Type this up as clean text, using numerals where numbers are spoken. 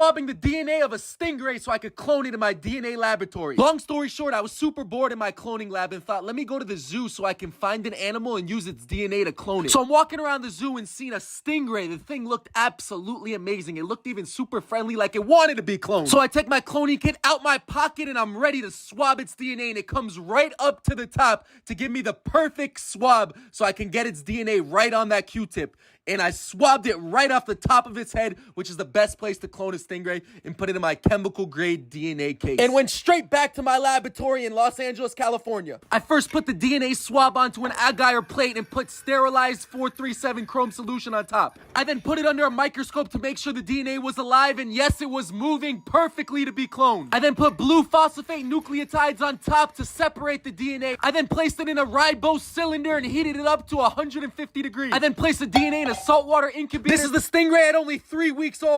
swabbing the DNA of a stingray so I could clone it in my DNA laboratory. Long story short, I was super bored in my cloning lab and thought, let me go to the zoo so I can find an animal and use its DNA to clone it. So I'm walking around the zoo and seeing a stingray. The thing looked absolutely amazing. It looked even super friendly, like it wanted to be cloned. So I take my cloning kit out my pocket and I'm ready to swab its DNA, and it comes right up to the top to give me the perfect swab so I can get its DNA right on that Q-tip. And I swabbed it right off the top of its head, which is the best place to clone a stingray, and put it in my chemical grade DNA case. And went straight back to my laboratory in Los Angeles, California. I first put the DNA swab onto an agar plate and put sterilized 437 chrome solution on top. I then put it under a microscope to make sure the DNA was alive, and yes, it was moving perfectly to be cloned. I then put blue phosphate nucleotides on top to separate the DNA. I then placed it in a ribose cylinder and heated it up to 150 degrees. I then placed the DNA in a saltwater incubator. This is the stingray at only 3 weeks old.